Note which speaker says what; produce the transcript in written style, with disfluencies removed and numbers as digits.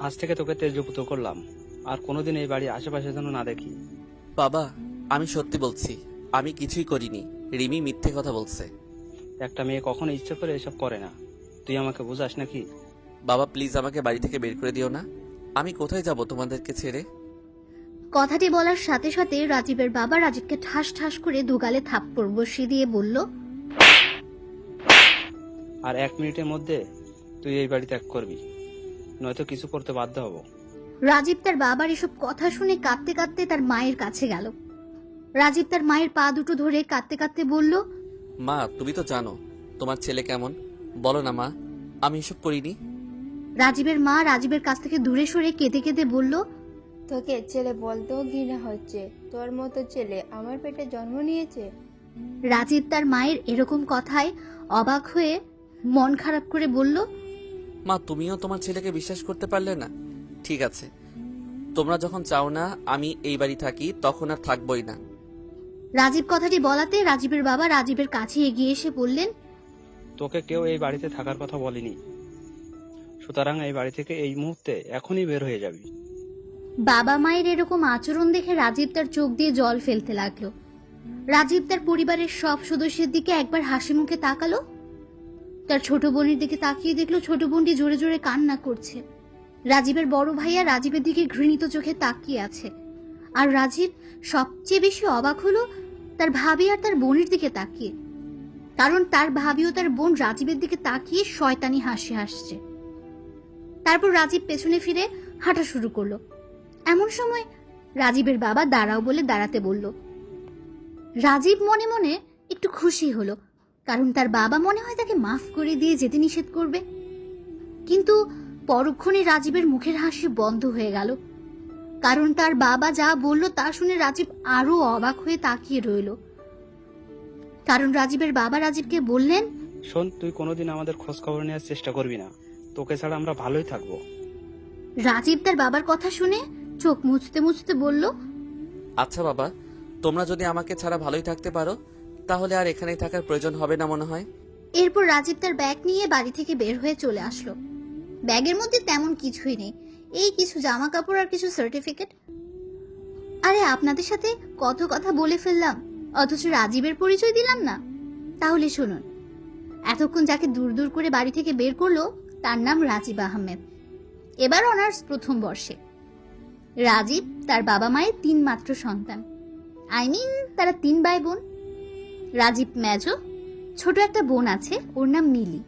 Speaker 1: আজ থেকে তোকে তেজপুত করলাম, আর কোনোদিন এই বাড়ির আশেপাশে যেন না দেখি।
Speaker 2: বাবা, আমি সত্যি বলছি, আমি কিছুই করিনি। রিমি মিথ্যে কথা বলছে।
Speaker 1: একটা মেয়ে কখনো ইচ্ছে করে এসব করে না, তুই আমাকে বুঝাস নাকি?
Speaker 2: বাবা প্লিজ আমাকে বাড়ি থেকে বের করে দিও না। আমি কোথায় যাব তোমাদেরকে ছেড়ে?
Speaker 3: কথাটি বলার সাথে সাথে রাজীবের বাবা রাজীবকে ঠাস ঠাস করে দুগালে থাপ্পড় বসিয়ে দিয়ে বলল,
Speaker 1: আর 1 মিনিটের মধ্যে তুই এই বাড়ি ত্যাগ করবি, নয়তো কিছু করতে বাধ্য হব।
Speaker 3: রাজীব তার বাবার এসব কথা শুনে কাঁদতে কাঁদতে তার মায়ের কাছে গেল। রাজীব তার মায়ের পা দুটো ধরে কাঁদতে কাঁদতে বলল,
Speaker 2: মা তুমি তো জানো তোমার ছেলে কেমন, বলো না মা, আমি এসব করিনি।
Speaker 3: রাজীবের মা রাজীবের কাছ থেকে দূরে সরে কেঁদে কেঁদে বলল,
Speaker 4: তোকে ছেলে বলতেও ঘৃণা হচ্ছে। তোর মতো ছেলে আমার পেটে জন্ম নিয়েছে।
Speaker 3: রাজীব তার মায়ের এরকম কথায় অবাক হয়ে মন খারাপ করে বলল,
Speaker 2: মা তুমিও তোমার ছেলেকে বিশ্বাস করতে পারলে না? ঠিক আছে, তোমরা যখন চাও না আমি এই বাড়ি থাকি তখন আর থাকবই না।
Speaker 3: রাজীব কথাটি বলাতে রাজীবের বাবা রাজীবের কাছে এগিয়ে এসে বললেন,
Speaker 1: তোকে কেউ এই বাড়িতে থাকার কথা বলেনি, সুতরাং এই বাড়ি থেকে এই মুহূর্তে এখনই বের হয়ে যাবি।
Speaker 3: বাবা মায়ের এরকম আচরণ দেখে রাজীব তার চোখ দিয়ে জল ফেলতে লাগলো। রাজীব তার পরিবারের সব সদস্যের দিকে একবার হাসি মুখে তাকালো। তার ছোট বোনের দিকে তাকিয়ে দেখলো ছোট বোনটি জোরে জোরে কান্না করছে। রাজীবের বড় ভাইয়া রাজীবের দিকে ঘৃণিত চোখে তাকিয়ে আছে। আর রাজীব সবচেয়ে বেশি অবাক হলো তার ভাবি আর তার বোনের দিকে তাকিয়ে, কারণ তার ভাবি ও তার বোন রাজীবের দিকে তাকিয়ে শয়তানি হাসি হাসছে। তারপর রাজীব পেছনে ফিরে হাঁটা শুরু করলো। এমন সময় রাজীবের বাবা দাঁড়াও বলে দাঁড়াতে বলল। রাজীব মনে মনে একটু খুশি হলো, কারণ তার বাবা মনে হয় তাকে মাফ করে দিয়ে যেতে নিষেধ করবে। কিন্তু পরক্ষণে রাজীবের মুখের হাসি বন্ধ হয়ে গেল, কারণ তার বাবা যা বলল তা শুনে রাজীব আরো অবাক হয়ে তাকিয়ে রইল। কারণ রাজীবের বাবা রাজীবকে বললেন,
Speaker 1: শোন, তুই কোনোদিন আমাদের খোঁজ খবর নেওয়ার চেষ্টা করবি না, তোকে ছাড়া আমরা ভালোই থাকবো।
Speaker 3: রাজীব তার বাবার কথা শুনে চোখ মুছতে মুছতে বলল,
Speaker 2: আচ্ছা বাবা, তোমরা যদি আমাকে ছাড়া ভালোই থাকতে পারো তাহলে আর এখানেই থাকার প্রয়োজন হবে না মনে হয়।
Speaker 3: এরপর রাজীব তার ব্যাগ নিয়ে বাড়ি থেকে বের হয়ে চলে আসলো। ব্যাগের মধ্যে তেমন কিছুই নেই, এই কিছু জামা কাপড় আর কিছু সার্টিফিকেট। আরে আপনাদের সাথে কত কথা বলে ফেললাম, অথচ রাজীবের পরিচয় দিলাম না। তাহলে শুনুন, এতক্ষণ যাকে দূর দূর করে বাড়ি থেকে বের করলো তার নাম রাজীব আহমেদ। এবার অনার্স প্রথম বর্ষে। রাজীব তার বাবা মায়ের 3 মাত্র সন্তান, তারা 3 ভাই বোন। রাজীব মেজো, ছোট একটা বোন আছে, ওর নাম নীলি।